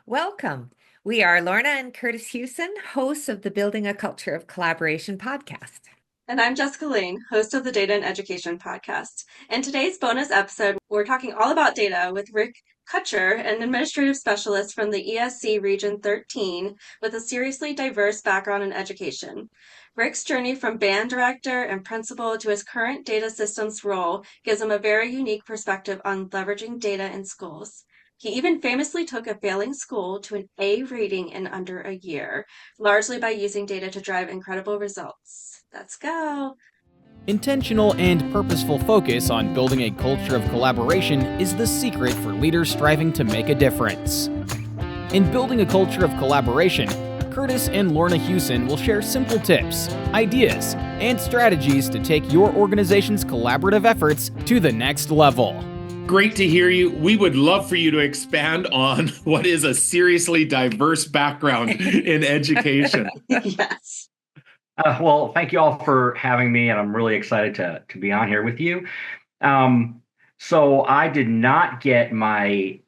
Welcome. We are Lorna and Kurtis Hewson, hosts of the Building a Culture of Collaboration podcast. And I'm Jessica Lane, host of the Data and Education podcast. In today's bonus episode, we're talking all about data with Rick Kutcher, an administrative specialist from the ESC Region 13 with a seriously diverse background in education. Rick's journey from band director and principal to his current data systems role gives him a very unique perspective on leveraging data in schools. He even famously took a failing school to an A rating in under a year, largely by using data to drive incredible results. Let's go. Intentional and purposeful focus on building a culture of collaboration is the secret for leaders striving to make a difference. In building a culture of collaboration, Kurtis and Lorna Hewson will share simple tips, ideas, and strategies to take your organization's collaborative efforts to the next level. Great to hear you. We would love for you to expand on what is a seriously diverse background in education. Yes. Well, thank you all for having me, and I'm really excited to be on here with you. So I did not get my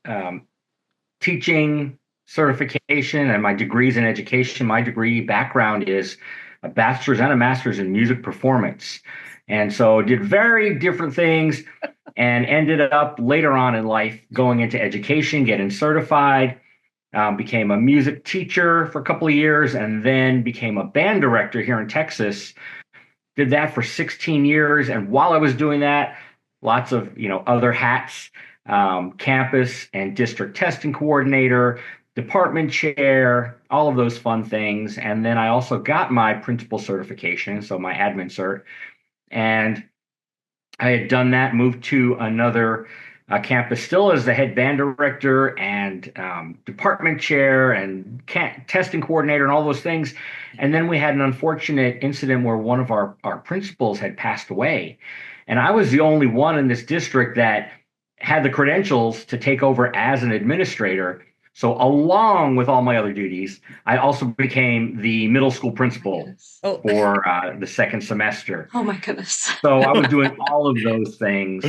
teaching certification and my degrees in education. My degree background is a bachelor's and a master's in music performance. And so did very different things and ended up later on in life going into education, getting certified. Became a music teacher for a couple of years and then became a band director here in Texas. Did that for 16 years. And while I was doing that, lots of, other hats, campus and district testing coordinator, department chair, all of those fun things. And then I also got my principal certification, so my admin cert. And I had done that, moved to another campus still as the head band director and department chair and testing coordinator and all those things. And then we had an unfortunate incident where one of our principals had passed away. And I was the only one in this district that had the credentials to take over as an administrator. So along with all my other duties, I also became the middle school principal for the second semester. Oh my goodness. So I was doing all of those things.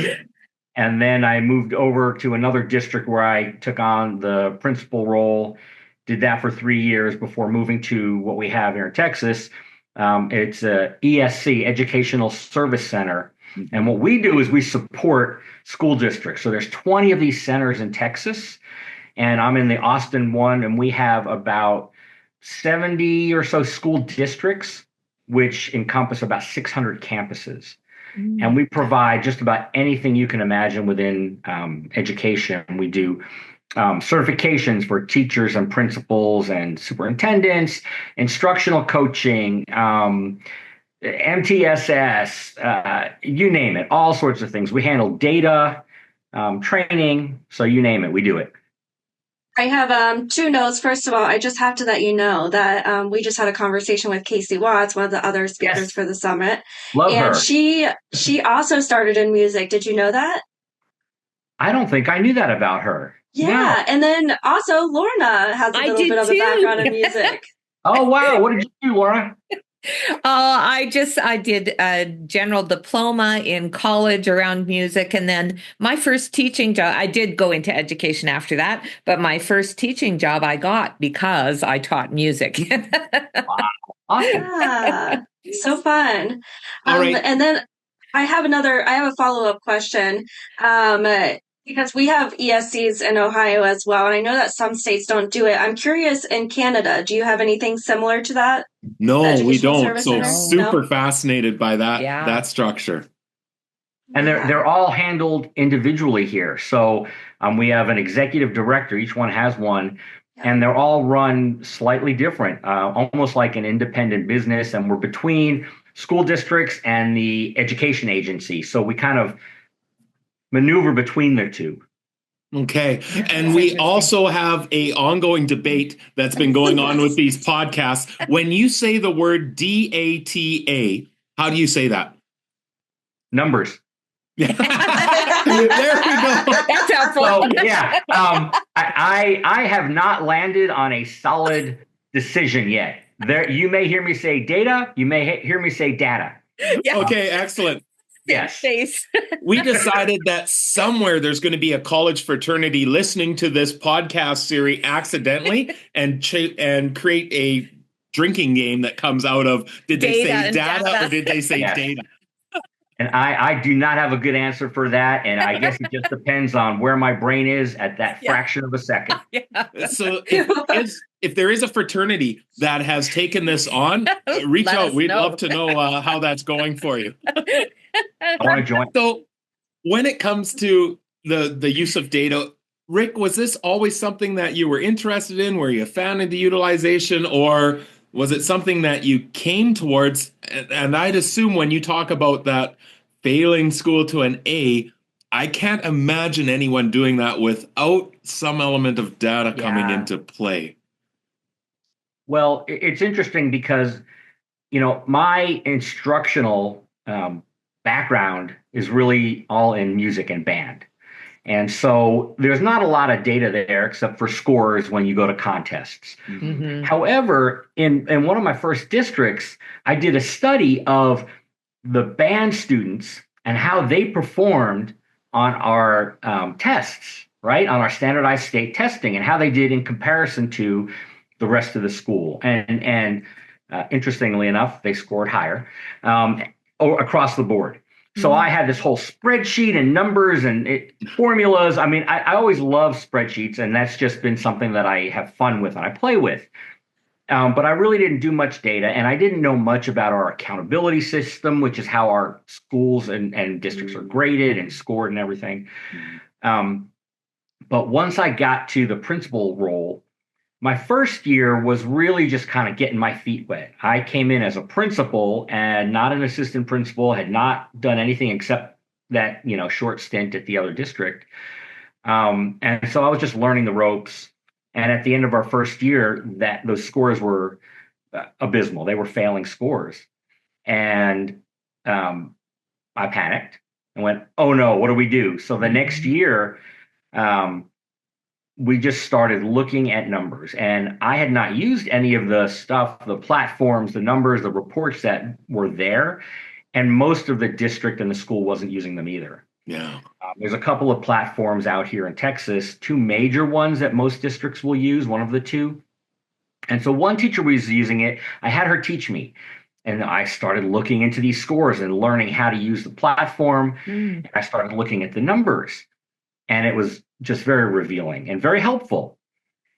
And then I moved over to another district where I took on the principal role, did that for 3 years before moving to what we have here in Texas. It's a ESC, Educational Service Center. And what we do is we support school districts. So there's 20 of these centers in Texas, and I'm in the Austin one, and we have about 70 or so school districts, which encompass about 600 campuses. And we provide just about anything you can imagine within education. We do certifications for teachers and principals and superintendents, instructional coaching, MTSS, you name it, all sorts of things. We handle data, training, so you name it, we do it. I have two notes. First of all, I just have to let you know that we just had a conversation with Casey Watts, one of the other speakers for the summit. Love her. And she also started in music. Did you know that? I don't think I knew that about her. Yeah. No. And then also Lorna has a little bit of a background in music. Oh, wow. What did you do, Laura? I did a general diploma in college around music. And then my first teaching job, I did go into education after that, but my first teaching job I got because I taught music. Wow. Awesome. Yeah, so fun. All right. And then I have a follow-up question. Because we have ESCs in Ohio as well, and I know that some states don't do it. I'm curious, in Canada, do you have anything similar to that? No, we don't. So Center? super fascinated by that structure. And they're all handled individually here. So we have an executive director. Each one has one. And they're all run slightly different, almost like an independent business. And we're between school districts and the education agency. So we kind of maneuver between the two. Okay. And we also have a ongoing debate that's been going on with these podcasts. When you say the word DATA, how do you say that? Numbers. There we go. That's helpful. So, yeah, I have not landed on a solid decision yet. You may hear me say data. You may hear me say data. Yeah. Okay, excellent. Yes. face. We decided that somewhere there's going to be a college fraternity listening to this podcast series accidentally and create a drinking game that comes out of, did they say data or did they say data? And I do not have a good answer for that. And I guess it just depends on where my brain is at that fraction of a second. So if there is a fraternity that has taken this on, reach out. We'd love to know how that's going for you. I want to join. So when it comes to the use of data, Rick, was this always something that you were interested in? Were you a fan of the utilization, or was it something that you came towards? And I'd assume when you talk about that failing school to an A, I can't imagine anyone doing that without some element of data coming into play. Well, it's interesting because, my instructional background is really all in music and band. And so there's not a lot of data there except for scores when you go to contests. Mm-hmm. However, in one of my first districts, I did a study of the band students and how they performed on our tests, right? On our standardized state testing and how they did in comparison to the rest of the school. And interestingly enough, they scored higher across the board. So I had this whole spreadsheet and numbers and formulas. I mean, I always love spreadsheets, and that's just been something that I have fun with and I play with. But I really didn't do much data, and I didn't know much about our accountability system, which is how our schools and districts are graded and scored and everything. But once I got to the principal role, my first year was really just kind of getting my feet wet. I came in as a principal and not an assistant principal, had not done anything except that, short stint at the other district. And so I was just learning the ropes. And at the end of our first year, those scores were abysmal. They were failing scores. And I panicked and went, oh no, what do we do? So the next year, we just started looking at numbers, and I had not used any of the stuff, the platforms, the numbers, the reports that were there. And most of the district and the school wasn't using them either. Yeah. There's a couple of platforms out here in Texas, two major ones that most districts will use, one of the two. And so one teacher was using it. I had her teach me. And I started looking into these scores and learning how to use the platform. And I started looking at the numbers. And it was just very revealing and very helpful.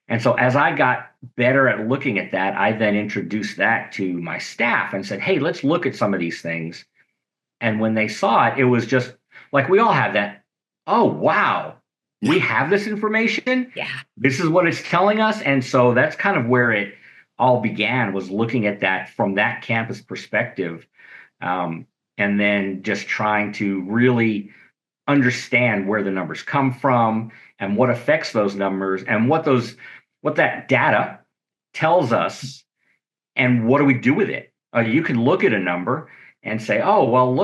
And so as I got better at looking at that, I then introduced that to my staff and said, hey, let's look at some of these things. And when they saw it, it was just like we all have that. Oh, wow, we have this information. Yeah. This is what it's telling us. And so that's kind of where it all began, was looking at that from that campus perspective. And then just trying to really understand where the numbers come from and what affects those numbers and what that data tells us and what do we do with it. You can look at a number and say, oh, well,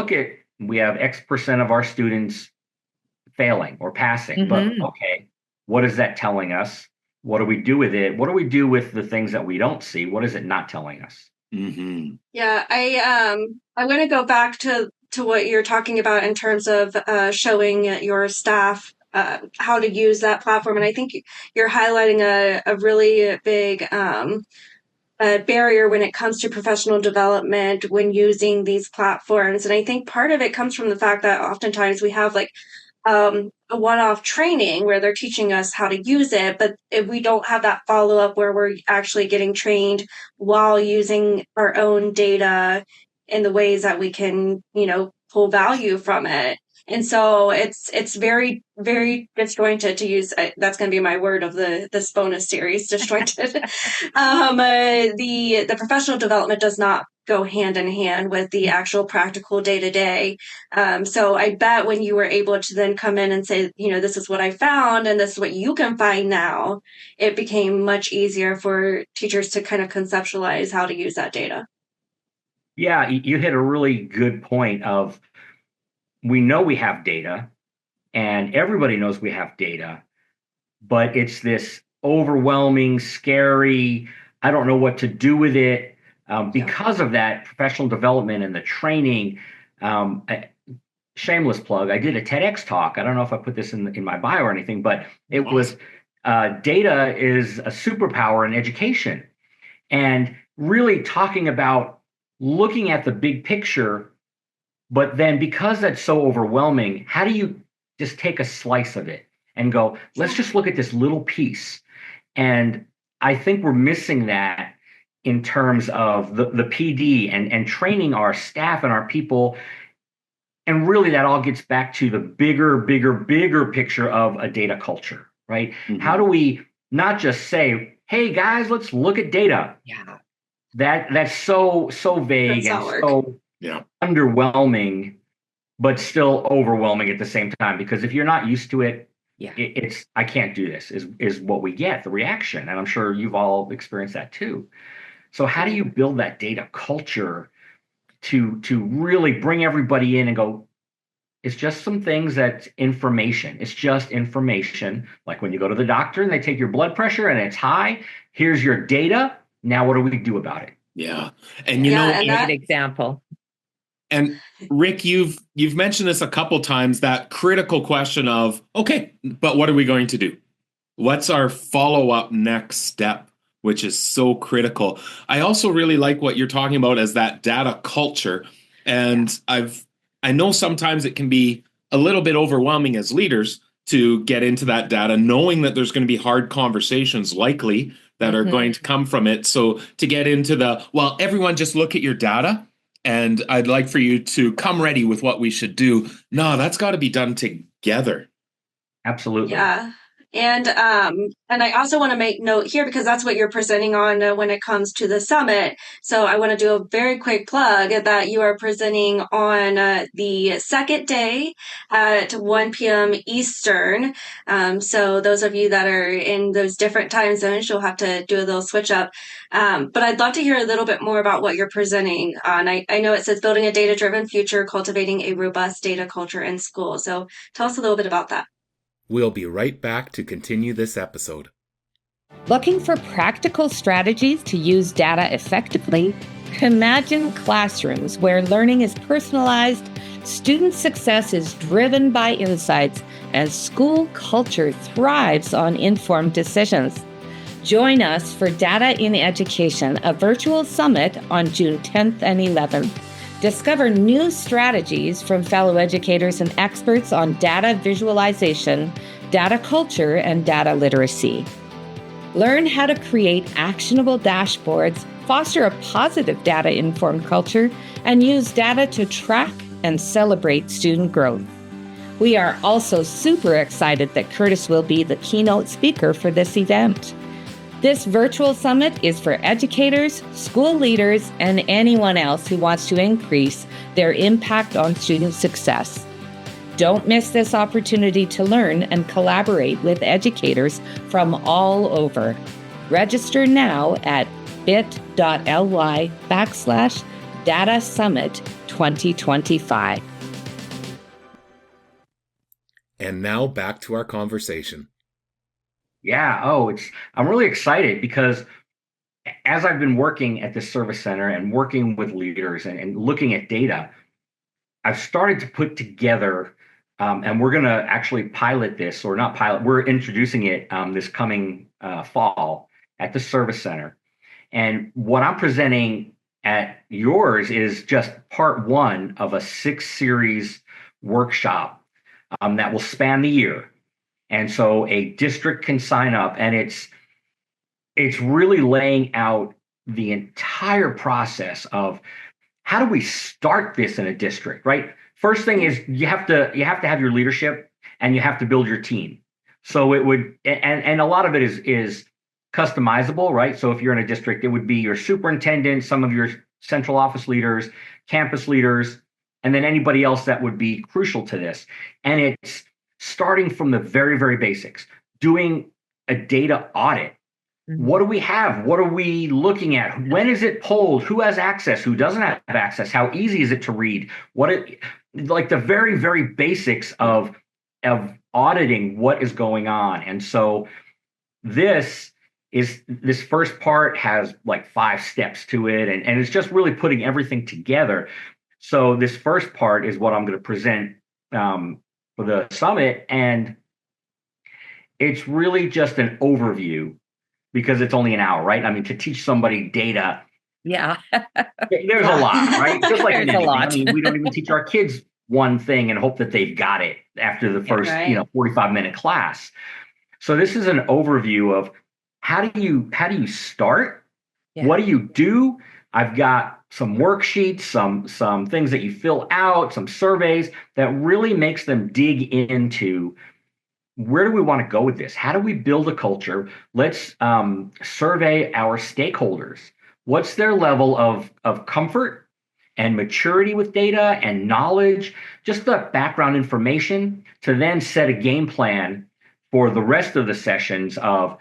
we have X% of our students failing or passing, but okay, what is that telling us? What do we do with it? What do we do with the things that we don't see? What is it not telling us? Mm-hmm. Yeah, I'm going to go back to what you're talking about in terms of showing your staff how to use that platform. And I think you're highlighting a really big barrier when it comes to professional development when using these platforms. And I think part of it comes from the fact that oftentimes we have like a one-off training where they're teaching us how to use it, but if we don't have that follow-up where we're actually getting trained while using our own data in the ways that we can, pull value from it. And so it's very, very disjointed, to use. That's going to be my word of this bonus series, disjointed. The professional development does not go hand in hand with the actual practical day to day. So I bet when you were able to then come in and say, this is what I found and this is what you can find now, it became much easier for teachers to kind of conceptualize how to use that data. Yeah, you hit a really good point of, we know we have data and everybody knows we have data, but it's this overwhelming, scary, I don't know what to do with it. Because of that professional development and the training, shameless plug, I did a TEDx talk. I don't know if I put this in my bio or anything, but it was data is a superpower in education, and really talking about looking at the big picture. But then because that's so overwhelming, how do you just take a slice of it and go, let's just look at this little piece? And I think we're missing that in terms of the PD and training our staff and our people. And really that all gets back to the bigger picture of a data culture, right? Mm-hmm. How do we not just say, hey guys, let's look at data? Yeah. That's so vague and so underwhelming, but still overwhelming at the same time. Because if you're not used to it, it's I can't do this is what we get, the reaction. And I'm sure you've all experienced that too. So how do you build that data culture to really bring everybody in and go, it's just some things that's information. It's just information. Like when you go to the doctor and they take your blood pressure and it's high, here's your data. Now what do we do about it? Yeah. And you know, great example. And Rick, you've mentioned this a couple times, that critical question of, okay, but what are we going to do? What's our follow-up next step, which is so critical. I also really like what you're talking about as that data culture. And I know sometimes it can be a little bit overwhelming as leaders to get into that data, knowing that there's going to be hard conversations likely that are going to come from it. So to get into everyone just look at your data, and I'd like for you to come ready with what we should do. No, that's got to be done together. Absolutely. Yeah. And I also want to make note here, because that's what you're presenting on when it comes to the summit. So I want to do a very quick plug that you are presenting on the second day at 1 p.m. Eastern. So those of you that are in those different time zones, you'll have to do a little switch up. But I'd love to hear a little bit more about what you're presenting on. I know it says building a data-driven future, cultivating a robust data culture in school. So tell us a little bit about that. We'll be right back to continue this episode. Looking for practical strategies to use data effectively? Imagine classrooms where learning is personalized, student success is driven by insights, and school culture thrives on informed decisions. Join us for Data in Education, a virtual summit on June 10th and 11th. Discover new strategies from fellow educators and experts on data visualization, data culture, and data literacy. Learn how to create actionable dashboards, foster a positive data-informed culture, and use data to track and celebrate student growth. We are also super excited that Kurtis will be the keynote speaker for this event. This virtual summit is for educators, school leaders, and anyone else who wants to increase their impact on student success. Don't miss this opportunity to learn and collaborate with educators from all over. Register now at bit.ly/Data Summit 2025. And now back to our conversation. Yeah. I'm really excited because as I've been working at the service center and working with leaders and looking at data, I've started to put together, and we're going to actually pilot this, or not pilot, we're introducing it this coming fall at the service center. And what I'm presenting at yours is just part one of a 6-series workshop that will span the year. And so a district can sign up, and it's really laying out the entire process of how do we start this in a district, right? First thing is you have to have your leadership, and you have to build your team. So it would, and a lot of it is customizable, right? So if you're in a district, it would be your superintendent, some of your central office leaders, campus leaders, and then anybody else that would be crucial to this. And it's starting from the very, very basics, doing a data audit. What do we have? What are we looking at? When is it pulled? Who has access? Who doesn't have access? How easy is it to read? Like the very, very basics of auditing what is going on. And so this first part has like 5 steps to it, and it's just really putting everything together. So this first part is what I'm going to present for the summit, and it's really just an overview because it's only an hour, right? I mean, to teach somebody data, Yeah. there's a lot, right? Just like There's a anything. lot. I mean, we don't even teach our kids one thing and hope that they've got it after the first, Right. 45-minute class. So this is an overview of how do you start? Yeah. What do you do? I've got some worksheets, some things that you fill out, some surveys that really makes them dig into where do we want to go with this? How do we build a culture? Let's survey our stakeholders. What's their level of comfort and maturity with data and knowledge, just the background information to then set a game plan for the rest of the sessions of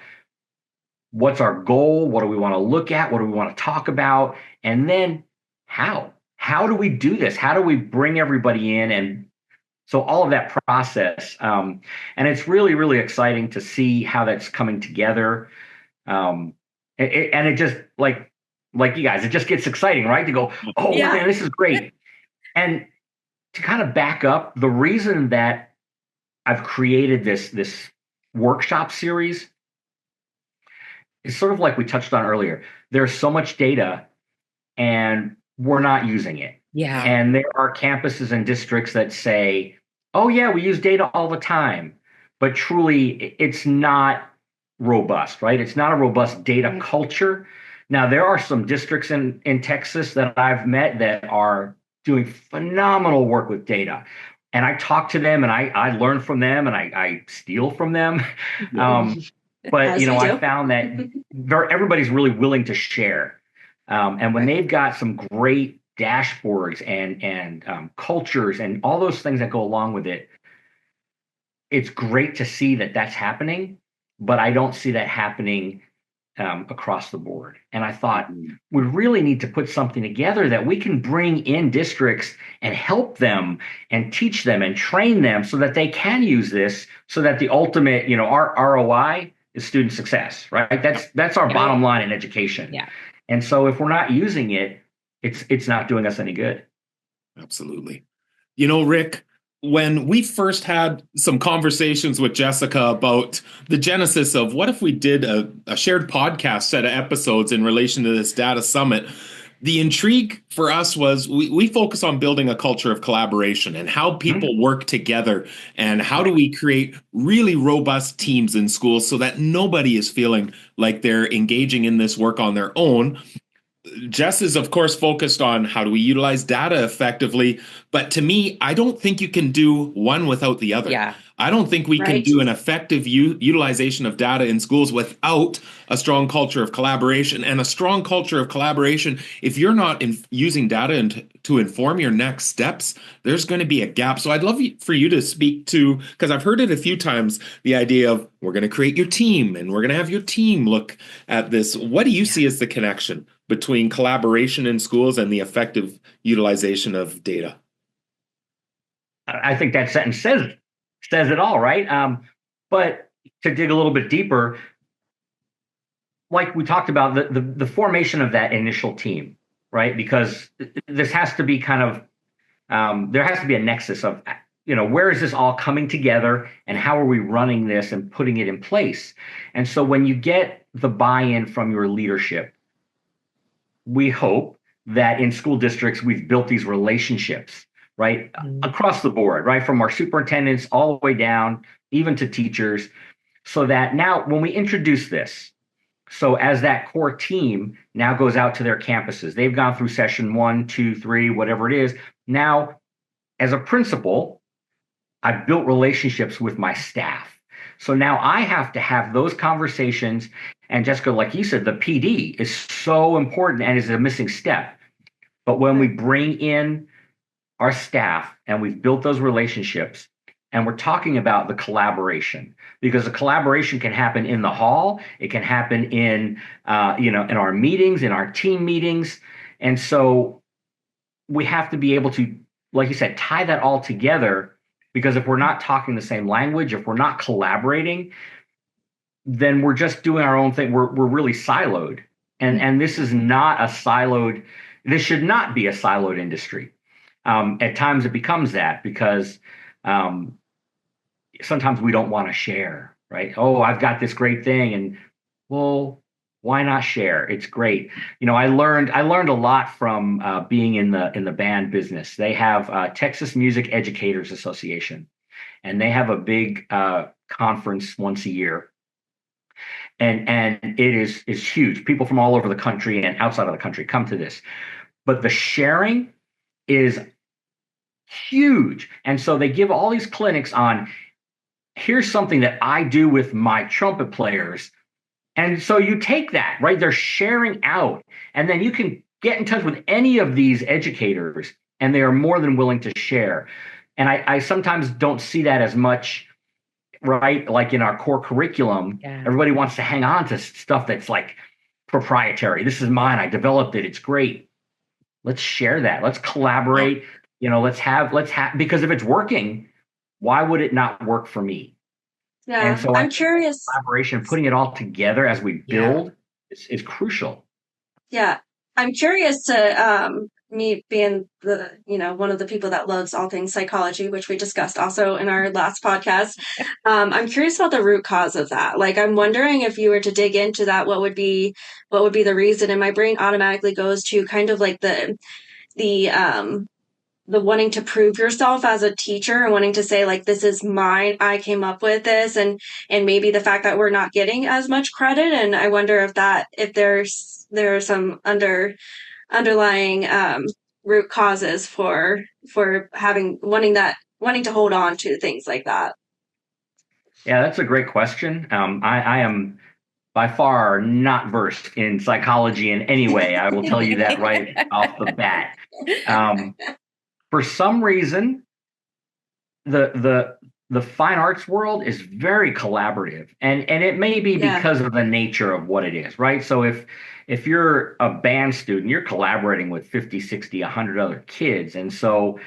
what's our goal? What do we want to look at? What do we want to talk about? And then how? How do we do this? How do we bring everybody in? And so all of that process, and it's really, really exciting to see how that's coming together. And it just like you guys, it just gets exciting, right? To go, oh Yeah. man, this is great. And to kind of back up, the reason that I've created this workshop series is sort of like we touched on earlier. There's so much data and we're not using it. Yeah. And there are campuses and districts that say, oh, yeah, we use data all the time. But truly, it's not robust, right? It's not a robust data culture. Now, there are some districts in Texas that I've met that are doing phenomenal work with data. And I talk to them and I learn from them and I steal from them. But, As you I do. found that everybody's really willing to share. And when they've got some great dashboards and cultures and all those things that go along with it, it's great to see that that's happening, but I don't see that happening across the board. And I thought we really need to put something together that we can bring in districts and help them and teach them and train them so that they can use this so that the ultimate, our ROI is student success, right? That's our bottom line in education. Yeah. And so if we're not using it, it's not doing us any good. Absolutely. Rick, when we first had some conversations with Jessica about the genesis of what if we did a shared podcast set of episodes in relation to this data summit, the intrigue for us was we focus on building a culture of collaboration and how people work together and how do we create really robust teams in schools so that nobody is feeling like they're engaging in this work on their own. Jess is, of course, focused on how do we utilize data effectively. But to me, I don't think you can do one without the other. Yeah. I don't think we can Right. do an effective utilization of data in schools without a strong culture of collaboration. And a strong culture of collaboration, if you're not using data to inform your next steps, there's going to be a gap. So I'd love for you to speak to, because I've heard it a few times, the idea of we're going to create your team and we're going to have your team look at this. What do you see as the connection between collaboration in schools and the effective utilization of data? I think that sentence says it all, right? But to dig a little bit deeper, like we talked about, the formation of that initial team, right? Because this has to be kind of, there has to be a nexus of, where is this all coming together and how are we running this and putting it in place? And so when you get the buy-in from your leadership, we hope that in school districts, we've built these relationships, right? Across the board, right? From our superintendents all the way down, even to teachers, so that now when we introduce this, so as that core team now goes out to their campuses, they've gone through session 1, 2, 3, whatever it is. Now, as a principal, I've built relationships with my staff. So now I have to have those conversations. And Jessica, like you said, the PD is so important and is a missing step. But when we bring in our staff and we've built those relationships and we're talking about the collaboration, because the collaboration can happen in the hall, it can happen in in our meetings, in our team meetings. And so we have to be able to, like you said, tie that all together, because if we're not talking the same language, if we're not collaborating, then we're just doing our own thing. We're really siloed. And this is not a siloed, this should not be a siloed industry. At times it becomes that because sometimes we don't want to share, right? Oh, I've got this great thing, and well, why not share? It's great. I learned a lot from being in the band business. They have Texas Music Educators Association, and they have a big conference once a year, and it is huge. People from all over the country and outside of the country come to this, but the sharing is huge, and so they give all these clinics on, here's something that I do with my trumpet players. And so you take that, right? They're sharing out, and then you can get in touch with any of these educators, and they are more than willing to share. And I sometimes don't see that as much, right? Like in our core curriculum, everybody wants to hang on to stuff that's like proprietary. This is mine. I developed it. It's great. Let's share that. Let's collaborate. Let's have, because if it's working, why would it not work for me? Yeah, and so I'm curious. Collaboration, putting it all together as we build is crucial. Yeah, I'm curious to me being one of the people that loves all things psychology, which we discussed also in our last podcast. I'm curious about the root cause of that. Like, I'm wondering if you were to dig into that, what would be the reason? And my brain automatically goes to kind of like the wanting to prove yourself as a teacher and wanting to say, like, this is mine, I came up with this, and maybe the fact that we're not getting as much credit. And I wonder if there are some underlying root causes for wanting to hold on to things like that. Yeah, that's a great question. I am by far not versed in psychology in any way. I will tell you that right off the bat. For some reason, the fine arts world is very collaborative, and it may be because of the nature of what it is, right? So if you're a band student, you're collaborating with 50, 60, 100 other kids, and so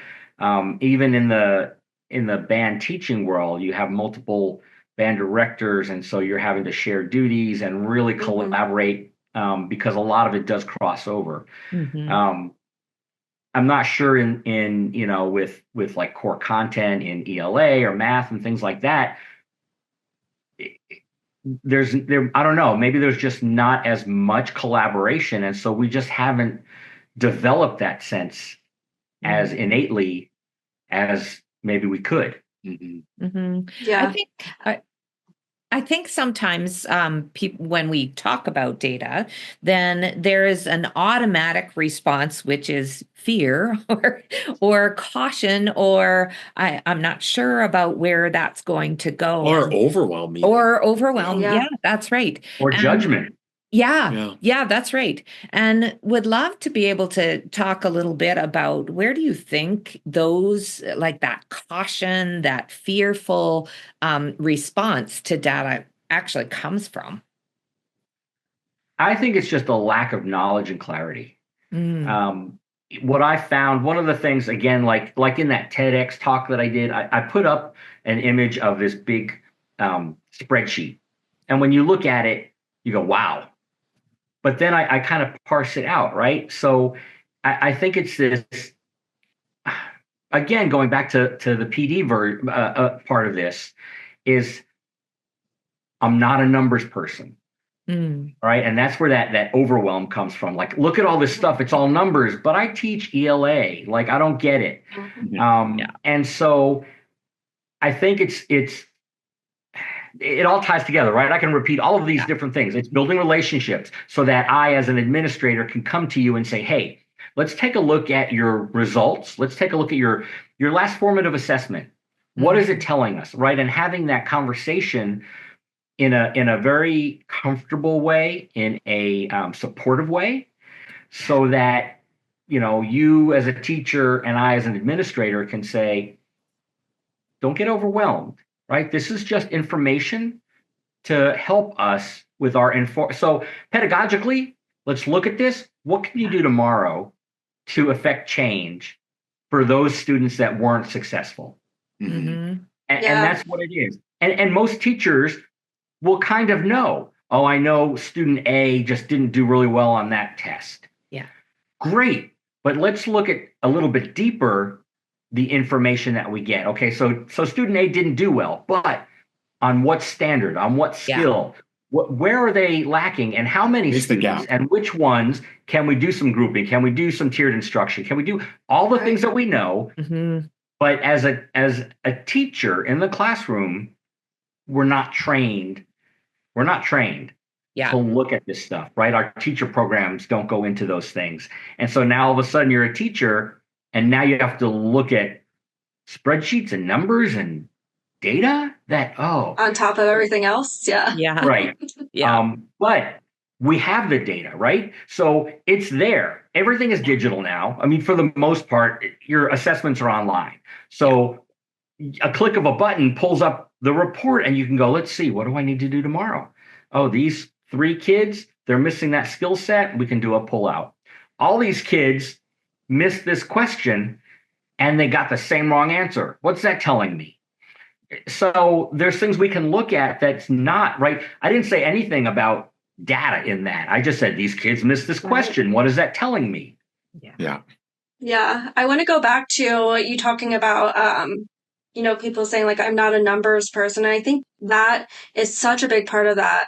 even in the band teaching world, you have multiple band directors, and so you're having to share duties and really collaborate because a lot of it does cross over. I'm not sure in with like core content in ELA or math and things like that. I don't know, maybe there's just not as much collaboration, and so we just haven't developed that sense as innately as maybe we could. Yeah, I think sometimes when we talk about data, then there is an automatic response, which is fear or caution, or I'm not sure about where that's going to go. Or overwhelming. Yeah, that's right. Or judgment. Yeah, that's right. And would love to be able to talk a little bit about, where do you think those, like that caution, that fearful response to data actually comes from? I think it's just a lack of knowledge and clarity. What I found, one of the things, again, like in that TEDx talk that I did, I put up an image of this big spreadsheet. And when you look at it, you go, wow. But then I kind of parse it out, right? So I think it's this, again, going back to the PD part of this, is I'm not a numbers person, right? And that's where that overwhelm comes from. Like, look at all this stuff. It's all numbers, but I teach ELA. Like, I don't get it. And so I think it all ties together, right? I can repeat all of these different things. It's building relationships so that I, as an administrator, can come to you and say, hey, let's take a look at your results. Let's take a look at your last formative assessment. What is it telling us, right? And having that conversation in a very comfortable way, in a supportive way, so that you as a teacher and I as an administrator can say, don't get overwhelmed. Right? This is just information to help us with our So pedagogically, let's look at this. What can you do tomorrow to affect change for those students that weren't successful? And that's what it is. And most teachers will kind of know, oh, I know student A just didn't do really well on that test. Yeah. Great. But let's look at a little bit deeper. the information that we get. Okay, so student A didn't do well, but on what standard, on what skill, where are they lacking, and how many students, and which ones can we do some grouping? Can we do some tiered instruction? Can we do all the things that we know? But as a teacher in the classroom, we're not trained. We're not trained to look at this stuff, right? Our teacher programs don't go into those things. And so now all of a sudden you're a teacher, and now you have to look at spreadsheets and numbers and data that, on top of everything else. Right. But we have the data, right? So it's there. Everything is digital now. I mean, for the most part, your assessments are online. So a click of a button pulls up the report, and you can go, let's see, what do I need to do tomorrow? Oh, these 3 kids, they're missing that skill set. We can do a pull out. All these kids missed this question, and they got the same wrong answer. What's that telling me? So there's things we can look at that's not right. I didn't say anything about data in that. I just said these kids missed this question. What is that telling me? Yeah. I want to go back to you talking about, people saying like, I'm not a numbers person. And I think that is such a big part of that,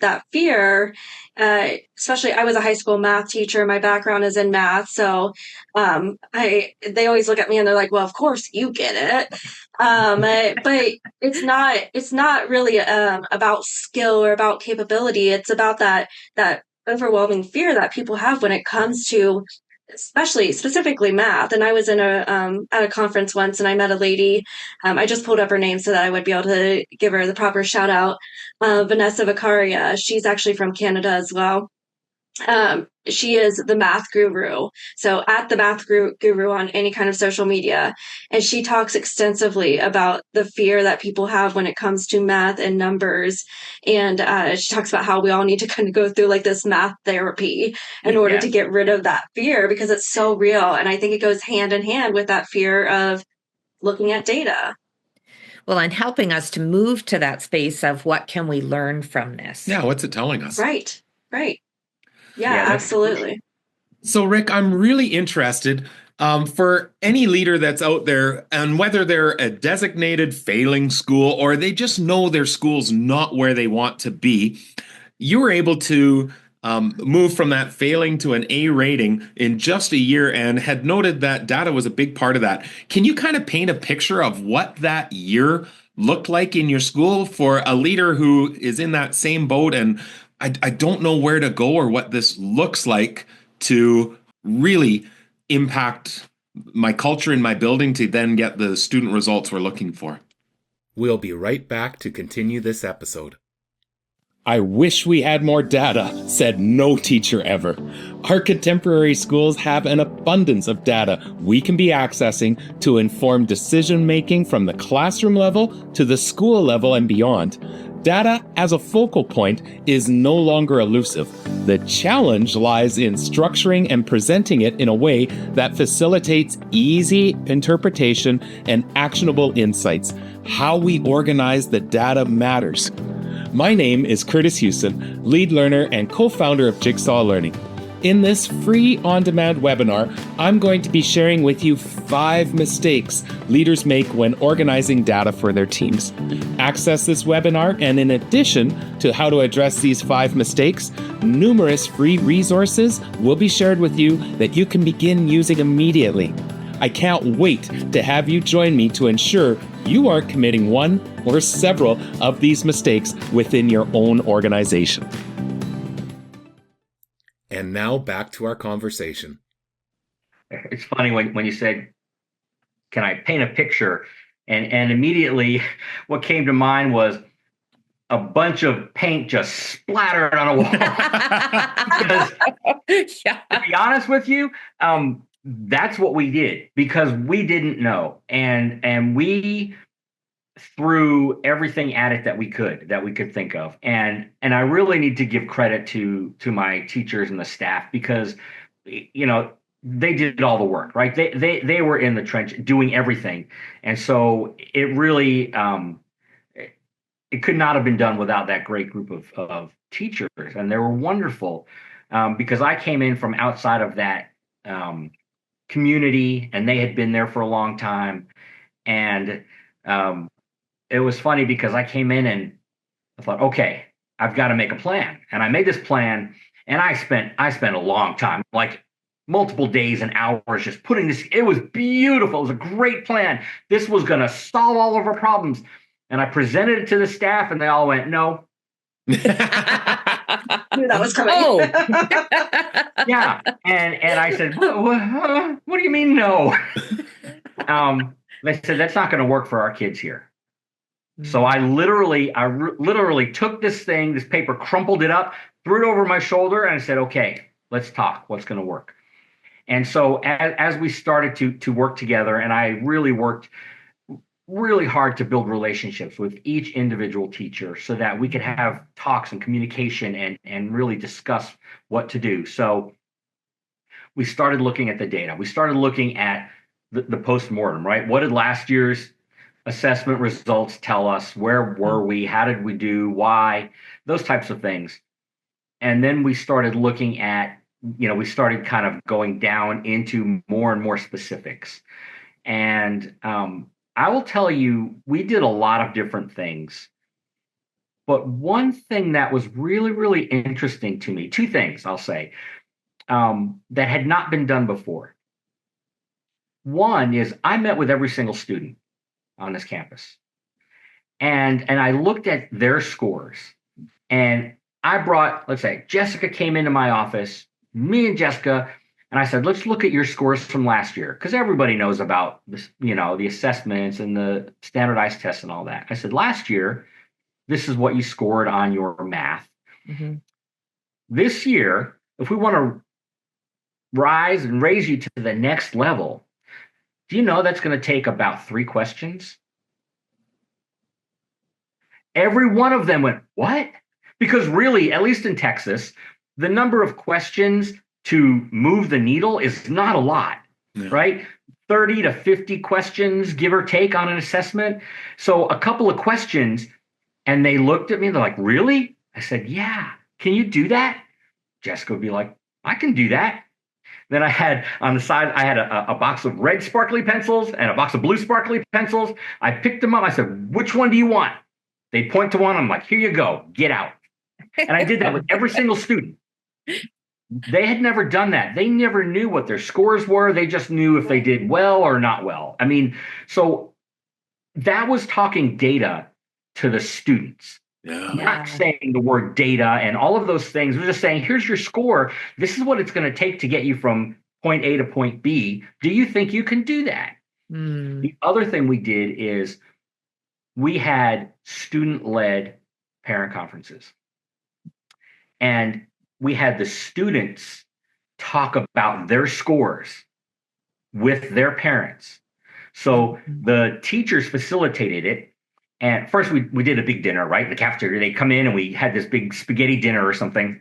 that fear. Especially I was a high school math teacher. My background is in math. So, they always look at me and they're like, well, of course you get it. But it's not really, about skill or about capability. It's about that overwhelming fear that people have when it comes to specifically math. And I was in at a conference once, and I met a lady. I just pulled up her name so that I would be able to give her the proper shout out. Vanessa Vicaria. She's actually from Canada as well. She is the math guru. So at the math guru on any kind of social media. And she talks extensively about the fear that people have when it comes to math and numbers. And she talks about how we all need to kind of go through like this math therapy in order to get rid of that fear, because it's so real. And I think it goes hand in hand with that fear of looking at data. Well, and helping us to move to that space of what can we learn from this? Yeah, what's it telling us? Right. Yeah, absolutely. So, Rick, I'm really interested for any leader that's out there, and whether they're a designated failing school or they just know their school's not where they want to be, you were able to move from that failing to an A rating in just a year, and had noted that data was a big part of that. Can you kind of paint a picture of what that year looked like in your school for a leader who is in that same boat and I don't know where to go or what this looks like to really impact my culture in my building to then get the student results we're looking for? We'll be right back to continue this episode. I wish we had more data, said no teacher ever. Our contemporary schools have an abundance of data we can be accessing to inform decision-making from the classroom level to the school level and beyond. Data as a focal point is no longer elusive. The challenge lies in structuring and presenting it in a way that facilitates easy interpretation and actionable insights. How we organize the data matters. My name is Kurtis Hewson, lead learner and co-founder of Jigsaw Learning. In this free on-demand webinar, I'm going to be sharing with you 5 mistakes leaders make when organizing data for their teams. Access this webinar, and in addition to how to address these 5 mistakes, numerous free resources will be shared with you that you can begin using immediately. I can't wait to have you join me to ensure you aren't committing one or several of these mistakes within your own organization. And now back to our conversation. It's funny when you said, can I paint a picture? And immediately what came to mind was a bunch of paint just splattered on a wall. Because to be honest with you, that's what we did, because we didn't know. And we threw everything at it that we could think of. And I really need to give credit to my teachers and the staff, because, they did all the work, right? They were in the trench doing everything. And so it really, it could not have been done without that great group of teachers. And they were wonderful, because I came in from outside of that, community, and they had been there for a long time. And it was funny because I came in and I thought, okay, I've got to make a plan. And I made this plan, and I spent a long time, like multiple days and hours, just putting this. It was beautiful. It was a great plan. This was going to solve all of our problems. And I presented it to the staff, and they all went, no. Knew that was coming. Oh. Yeah. And I said, what do you mean no? They said, that's not going to work for our kids here. So I literally took this paper, crumpled it up, threw it over my shoulder, and I said, okay, let's talk. What's going to work? And so as we started to work together, and I really worked really hard to build relationships with each individual teacher so that we could have talks and communication and really discuss what to do. So we started looking at the data. We started looking at the postmortem, right? What did last year's assessment results tell us? Where were we? How did we do? Why? Those types of things. And then we started looking at, we started kind of going down into more and more specifics. And I will tell you, we did a lot of different things. But one thing that was really, really interesting to me, two things I'll say, that had not been done before. One is I met with every single student on this campus. And I looked at their scores, and I brought, let's say, Jessica came into my office, me and Jessica, and I said, let's look at your scores from last year, because everybody knows about this, the assessments and the standardized tests and all that. I said, last year, this is what you scored on your math. Mm-hmm. This year, if we want to raise you to the next level, do you know that's going to take about 3 questions? Every one of them went, what? Because really, at least in Texas, the number of questions to move the needle is not a lot, right? 30 to 50 questions, give or take, on an assessment. So a couple of questions, and they looked at me, they're like, really? I said, yeah. Can you do that? Jessica would be like, I can do that. Then I had on the side, I had a box of red sparkly pencils and a box of blue sparkly pencils. I picked them up. I said, which one do you want? They point to one. I'm like, here you go. Get out. And I did that with every single student. They had never done that. They never knew what their scores were. They just knew if they did well or not well. I mean, so that was talking data to the students. Yeah. Not saying the word data and all of those things. We're just saying, here's your score. This is what it's going to take to get you from point A to point B. Do you think you can do that? The other thing we did is we had student-led parent conferences. And we had the students talk about their scores with their parents. So the teachers facilitated it. And first we did a big dinner, right? In the cafeteria, they come in and we had this big spaghetti dinner or something.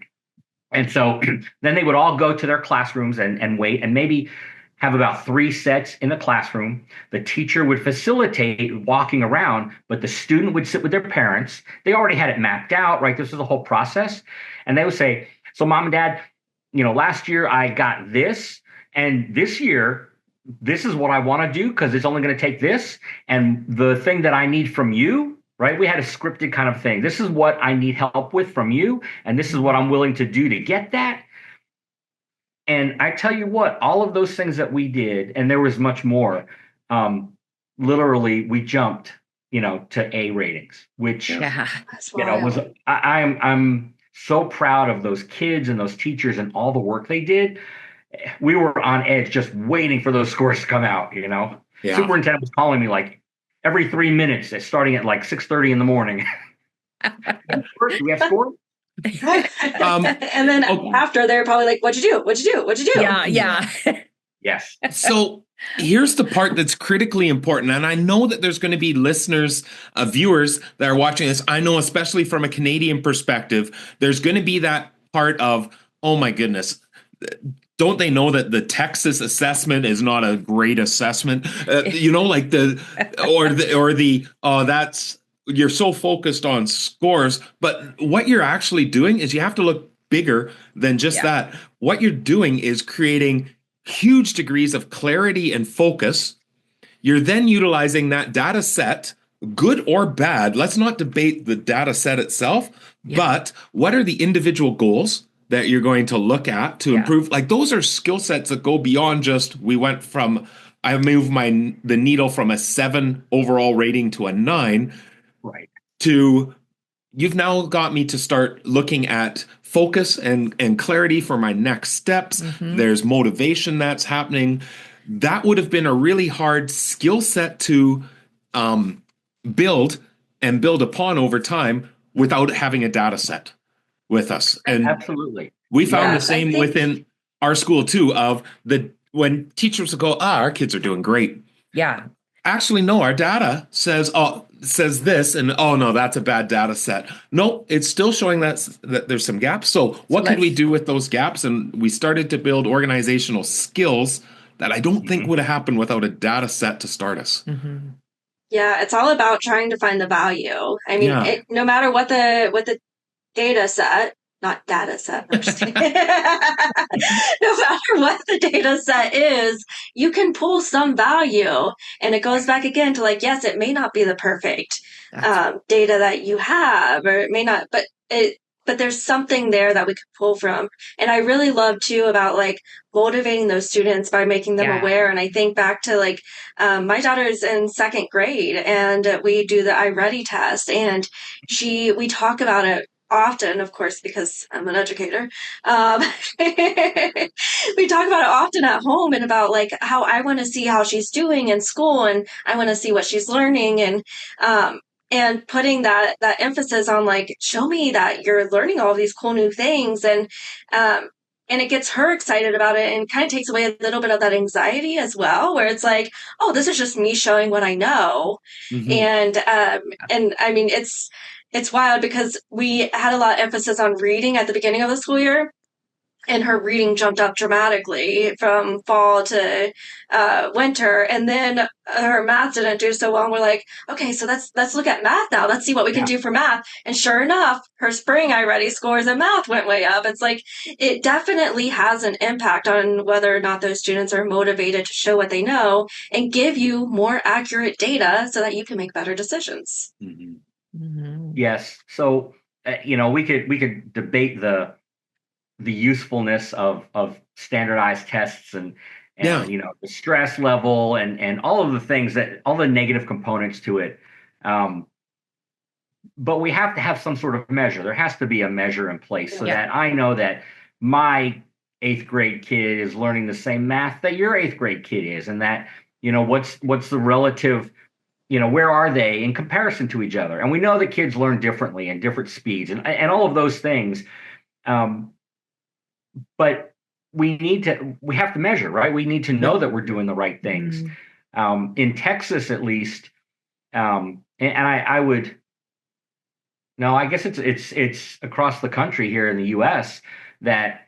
And so then they would all go to their classrooms and wait, and maybe have about 3 sets in the classroom. The teacher would facilitate walking around, but the student would sit with their parents. They already had it mapped out, right? This is the whole process. And they would say, so mom and dad, last year I got this, and this year, this is what I want to do because it's only going to take this. And the thing that I need from you, right? We had a scripted kind of thing. This is what I need help with from you. And this is what I'm willing to do to get that. And I tell you what, all of those things that we did, and there was much more, literally we jumped, to A ratings, which, was, I'm so proud of those kids and those teachers and all the work they did. We were on edge just waiting for those scores to come out, Yeah. Superintendent was calling me like every 3 minutes, starting at like 6:30 in the morning. First, do we have scores? And then after, they're probably like, what'd you do? What'd you do? What'd you do? Yeah. Yes. So here's the part that's critically important. And I know that there's going to be listeners, viewers that are watching this. I know, especially from a Canadian perspective, there's going to be that part of, oh my goodness, don't they know that the Texas assessment is not a great assessment? That's, you're so focused on scores, but what you're actually doing is you have to look bigger than just that. What you're doing is creating huge degrees of clarity and focus. You're then utilizing that data set, good or bad. Let's not debate the data set itself, but what are the individual goals that you're going to look at to improve? Like those are skill sets that go beyond just I moved the needle from a 7 overall rating to a 9, Right. to you've now got me to start looking at focus and clarity for my next steps. There's motivation that's happening. That would have been a really hard skill set to build and build upon over time without having a data set with us. And Absolutely. we found the same within our school too, when teachers would go, our kids are doing great. Yeah. Actually, no, our data says this, and no, that's a bad data set. No, it's still showing that there's some gaps. So what could we do with those gaps? And we started to build organizational skills that I don't think would have happened without a data set to start us. Yeah, it's all about trying to find the value. I mean, no matter what the data set, not data set, I'm just kidding. No matter what the data set is, you can pull some value. And it goes back again to like, yes, it may not be the perfect data that you have, or it may not, but there's something there that we could pull from. And I really love too about like motivating those students by making them aware. And I think back to like, my daughter's in 2nd grade and we do the iReady test, and we talk about it often, of course, because I'm an educator. We talk about it often at home, and about like how I want to see how she's doing in school, and I want to see what she's learning, and putting that emphasis on like, show me that you're learning all these cool new things, and it gets her excited about it, and kind of takes away a little bit of that anxiety as well, where it's like, oh, this is just me showing what I know. And I mean, it's wild because we had a lot of emphasis on reading at the beginning of the school year, and her reading jumped up dramatically from fall to winter. And then her math didn't do so well. And we're like, okay, so let's look at math now. Let's see what we can do for math. And sure enough, her spring iReady scores in math went way up. It's like, it definitely has an impact on whether or not those students are motivated to show what they know and give you more accurate data so that you can make better decisions. Yes. So, we could debate the usefulness of standardized tests and the stress level and all of the things all the negative components to it. But we have to have some sort of measure. There has to be a measure in place so that I know that my 8th grade kid is learning the same math that your 8th grade kid is, and that, what's the relative, where are they in comparison to each other? And we know that kids learn differently and different speeds and all of those things. But we have to measure, right? We need to know that we're doing the right things. In Texas, at least, I guess it's across the country here in the U.S. that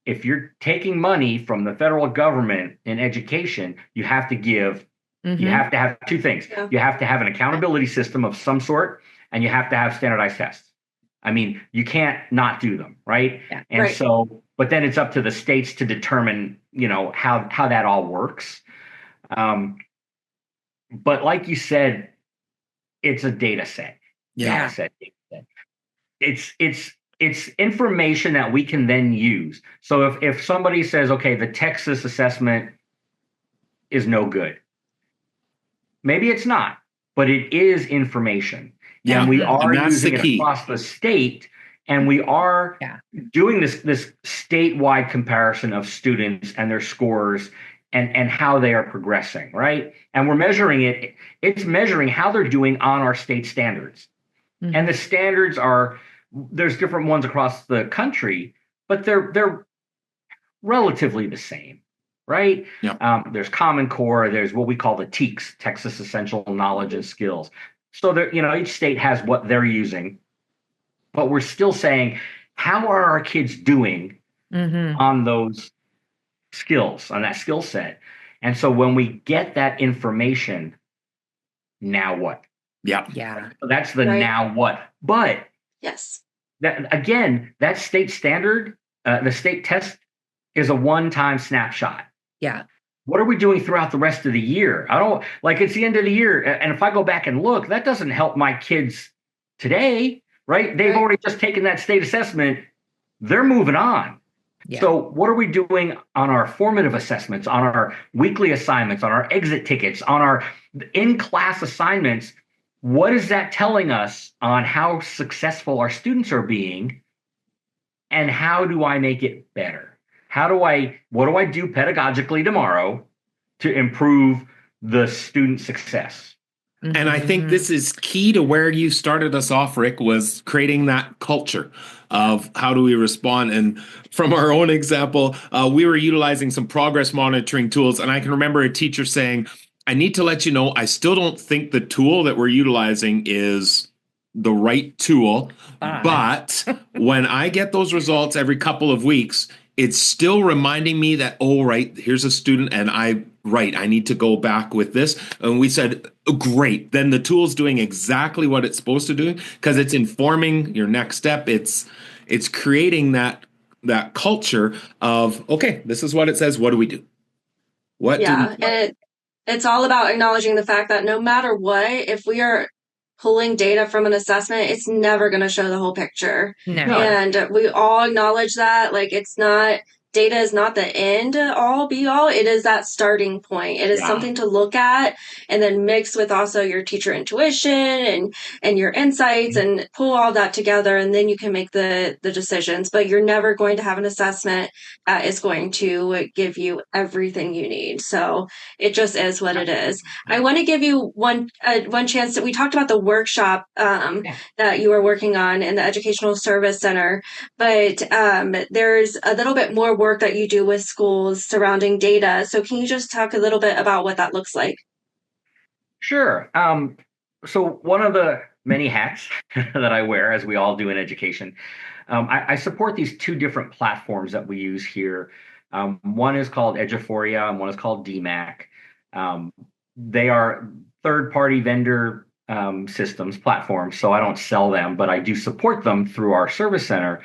if you're taking money from the federal government in education, you have to give. You have to have 2 things. You have to have an accountability system of some sort, and you have to have standardized tests. I mean, you can't not do them, right? So, but then it's up to the states to determine, how that all works. But like you said, it's a data set. It's information that we can then use. So if somebody says, okay, the Texas assessment is no good, maybe it's not, but it is information. And we are using it across the state, and we are doing this statewide comparison of students and their scores and how they are progressing, right? And we're measuring it. It's measuring how they're doing on our state standards. And the standards there's different ones across the country, but they're relatively the same, right? There's Common Core. There's what we call the TEKS, Texas Essential Knowledge and Skills. So each state has what they're using, but we're still saying, how are our kids doing on those skills, on that skill set? And so when we get that information, now what? So that's the now what. But that state standard, the state test is a one-time snapshot. Yeah. What are we doing throughout the rest of the year? I don't like it's the end of the year. And if I go back and look, that doesn't help my kids today, right? They've already just taken that state assessment. They're moving on. Yeah. So what are we doing on our formative assessments, on our weekly assignments, on our exit tickets, on our in-class assignments? What is that telling us on how successful our students are being? And how do I make it better? What do I do pedagogically tomorrow to improve the student success? And I think this is key to where you started us off, Rick, was creating that culture of how do we respond. And from our own example, we were utilizing some progress monitoring tools. And I can remember a teacher saying, I need to let you know, I still don't think the tool that we're utilizing is the right tool. But when I get those results every couple of weeks, it's still reminding me that, oh, right, here's a student and I need to go back with this. And we said, oh, great. Then the tool's doing exactly what it's supposed to do because it's informing your next step. It's creating that culture of, okay, this is what it says. What do we do? And it's all about acknowledging the fact that no matter what, if we are pulling data from an assessment, it's never going to show the whole picture. No. And we all acknowledge that. Like, data is not the end all be all. It is that starting point. It is something to look at and then mix with also your teacher intuition and your insights and pull all that together. And then you can make the decisions, but you're never going to have an assessment that is going to give you everything you need. So it just is what it is. I want to give you one chance that we talked about the workshop that you were working on in the Educational Service Center, but there's a little bit more work that you do with schools surrounding data. So can you just talk a little bit about what that looks like? Sure. So one of the many hats that I wear, as we all do in education, I support these two different platforms that we use here. One is called Eduphoria and one is called DMAC. They are third-party vendor systems, platforms, so I don't sell them, but I do support them through our service center.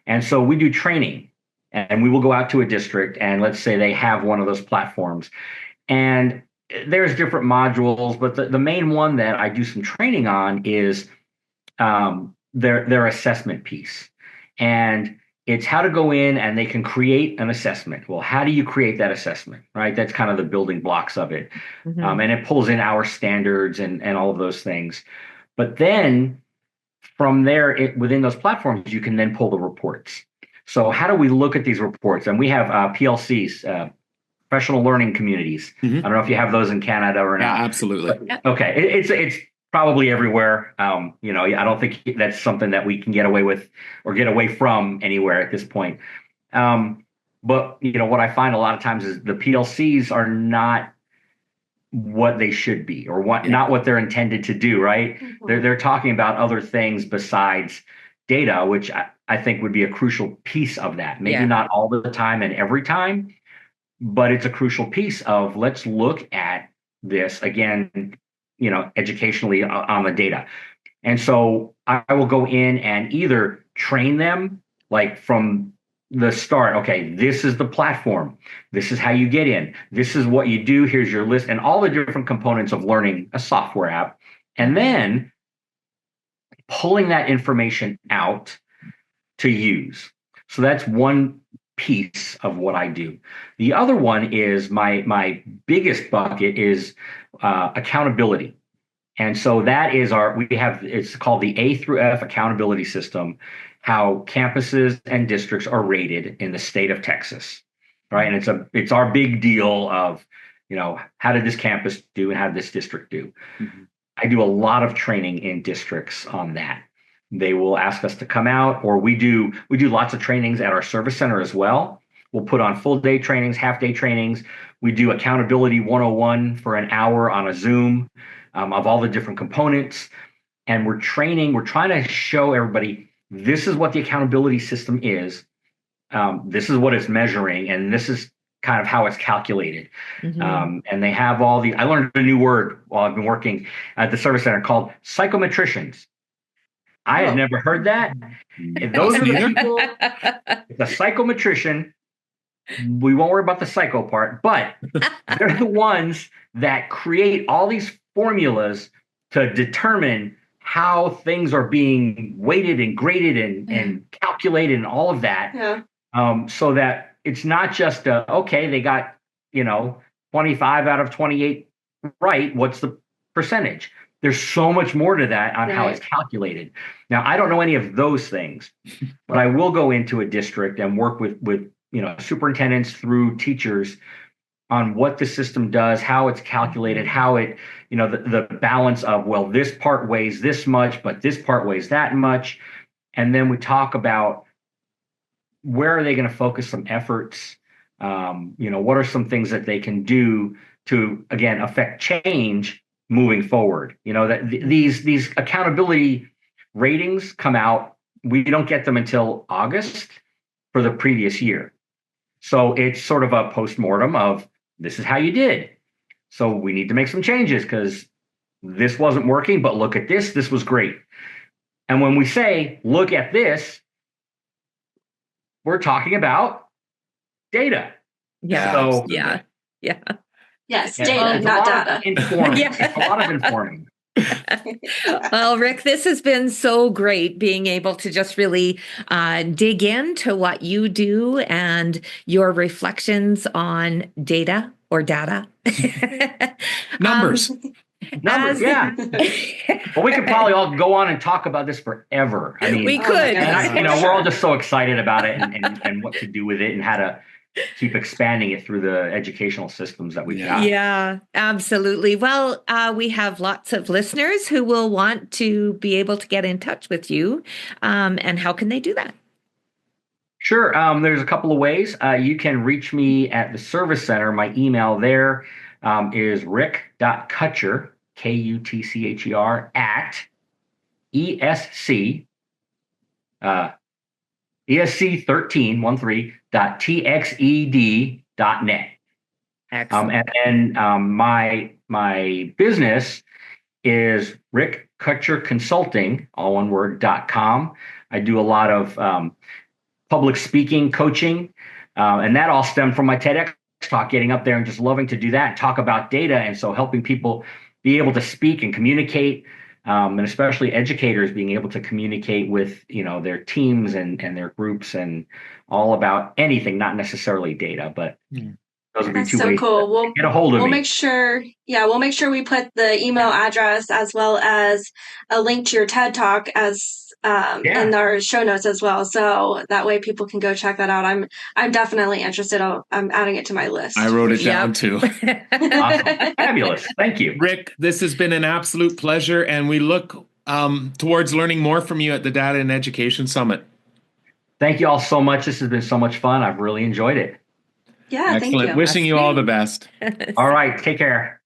And so we do training. And we will go out to a district and let's say they have one of those platforms. And there's different modules, but the main one that I do some training on is their assessment piece. And it's how to go in and they can create an assessment. Well, how do you create that assessment, right? That's kind of the building blocks of it. And it pulls in our standards and all of those things. But then from there, within those platforms, you can then pull the reports. So how do we look at these reports? And we have PLCs, professional learning communities. I don't know if you have those in Canada or not. Yeah, absolutely. But, okay, it's probably everywhere. I don't think that's something that we can get away with or get away from anywhere at this point. But what I find a lot of times is the PLCs are not what they should be or not what they're intended to do. Right? They're talking about other things besides data, which I think would be a crucial piece of that. Maybe not all the time and every time, but it's a crucial piece of let's look at this again, educationally on the data. And so I will go in and either train them like from the start. Okay, this is the platform. This is how you get in. This is what you do. Here's your list and all the different components of learning a software app. And then pulling that information out to use. So that's one piece of what I do. The other one is my biggest bucket is accountability. And so that is it's called the A through F accountability system, how campuses and districts are rated in the state of Texas, right? And it's our big deal of, how did this campus do and how did this district do? I do a lot of training in districts on that. They will ask us to come out, or we do lots of trainings at our service center as well. We'll put on full day trainings, half day trainings. We do accountability 101 for an hour on a Zoom of all the different components. And we're trying to show everybody, this is what the accountability system is. This is what it's measuring, and this is kind of how it's calculated. And they have I learned a new word while I've been working at the service center called psychometricians. I had never heard that. Those are the people, the psychometrician, We won't worry about the psycho part, but they're the ones that create all these formulas to determine how things are being weighted and graded and calculated and all of that. Yeah. So that it's not just okay, they got 25 out of 28 right. What's the percentage? There's so much more to that on how it's calculated. Now, I don't know any of those things, but I will go into a district and work with superintendents through teachers on what the system does, how it's calculated, how it, the balance of, well, this part weighs this much, but this part weighs that much. And then we talk about where are they going to focus some efforts? What are some things that they can do to, again, affect change moving forward? That these accountability ratings come out. We don't get them until August for the previous year. So it's sort of a postmortem of this is how you did. So we need to make some changes because this wasn't working, but look at this. This was great. And when we say, look at this, we're talking about data. Yeah. So, yeah. Yes, data, not data. It's a lot of informing. Well, Rick, this has been so great being able to just really dig into what you do and your reflections on data or data. Numbers. Numbers, yeah. Well, we could probably all go on and talk about this forever. I mean, we could. We're all just so excited about it and what to do with it and how to keep expanding it through the educational systems that we've got. Yeah, absolutely. Well, we have lots of listeners who will want to be able to get in touch with you. And how can they do that? Sure. There's a couple of ways. You can reach me at the service center. My email there is rick.kutcher, Kutcher, at ESC, ESC13.txed.net. Excellent. And then my business is Rick Kutcher Consulting, all one word, .com. I do a lot of public speaking, coaching, and that all stemmed from my TEDx talk, getting up there and just loving to do that and talk about data. And so helping people be able to speak and communicate, and especially educators being able to communicate with, their teams and their groups and all about anything, not necessarily data, but those would be That's two so ways cool. to get a hold of me. We'll make sure we put the email address as well as a link to your TED Talk as in our show notes as well. So that way people can go check that out. I'm definitely interested. I'm adding it to my list. I wrote it down too. Awesome. Fabulous. Thank you. Rick, this has been an absolute pleasure, and we look towards learning more from you at the Data and Education Summit. Thank you all so much. This has been so much fun. I've really enjoyed it. Yeah, excellent. Thank you. Wishing you all the best. All right. Take care.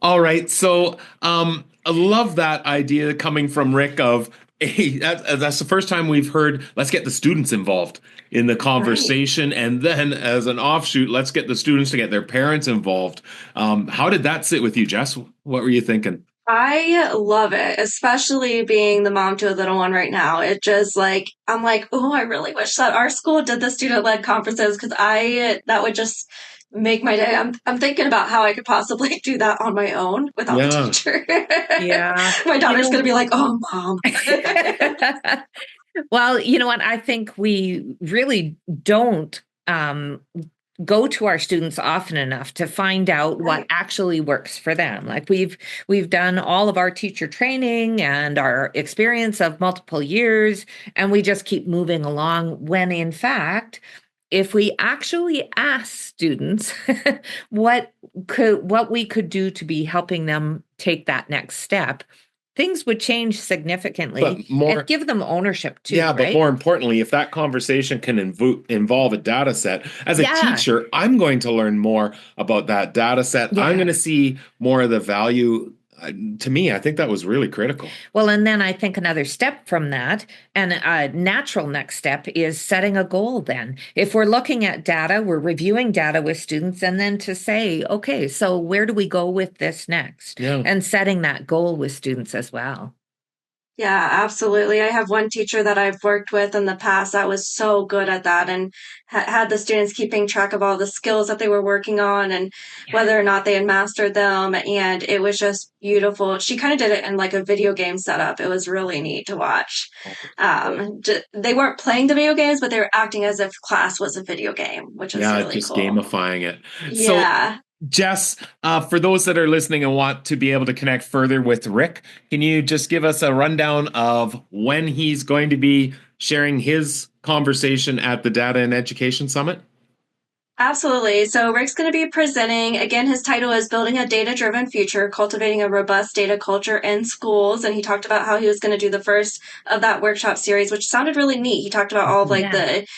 All right. So I love that idea coming from Rick of, hey, that's the first time we've heard, let's get the students involved in the conversation. Right. And then as an offshoot, let's get the students to get their parents involved. How did that sit with you, Jess? What were you thinking? I love it, especially being the mom to a little one right now. It just I'm like, oh, I really wish that our school did the student-led conferences because that would just make my day. I'm thinking about how I could possibly do that on my own without a teacher. Yeah. My daughter's going to be like, oh, Mom. Well, you know what? I think we really don't go to our students often enough to find out what actually works for them. Like we've done all of our teacher training and our experience of multiple years, and we just keep moving along when in fact, if we actually ask students what we could do to be helping them take that next step, things would change significantly and give them ownership too. Yeah, right? But more importantly, if that conversation can involve a data set, as a teacher, I'm going to learn more about that data set. I'm going to see more of the value. To me, I think that was really critical. Well, and then I think another step from that, and a natural next step, is setting a goal then. If we're looking at data, we're reviewing data with students, and then to say, okay, so where do we go with this next? Yeah. And setting that goal with students as well. Yeah, absolutely. I have one teacher that I've worked with in the past that was so good at that and had the students keeping track of all the skills that they were working on and whether or not they had mastered them. And it was just beautiful. She kind of did it in like a video game setup. It was really neat to watch. They weren't playing the video games, but they were acting as if class was a video game, which is really just cool. gamifying it. Yeah. So, Jess, for those that are listening and want to be able to connect further with Rick, can you just give us a rundown of when he's going to be sharing his conversation at the Data and Education Summit? Absolutely. So Rick's going to be presenting. Again, his title is Building a Data-Driven Future, Cultivating a Robust Data Culture in Schools. And he talked about how he was going to do the first of that workshop series, which sounded really neat. He talked about all of like the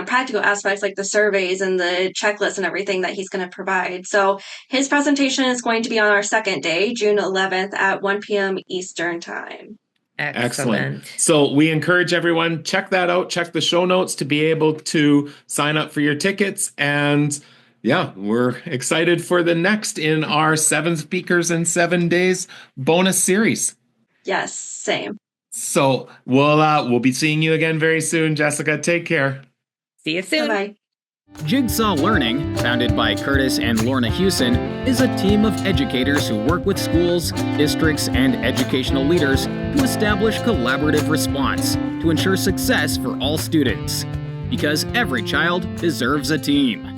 practical aspects, like the surveys and the checklists and everything that he's going to provide. So his presentation is going to be on our second day, June 11th at 1 p.m. Eastern Time. Excellent. So we encourage everyone, check that out, check the show notes to be able to sign up for your tickets. And yeah, we're excited for the next in our 7 Speakers in 7 Days bonus series. Yes, same. So we'll be seeing you again very soon, Jessica. Take care. See you soon. Bye-bye. Jigsaw Learning, founded by Kurtis and Lorna Hewson, is a team of educators who work with schools, districts, and educational leaders to establish collaborative response to ensure success for all students. Because every child deserves a team.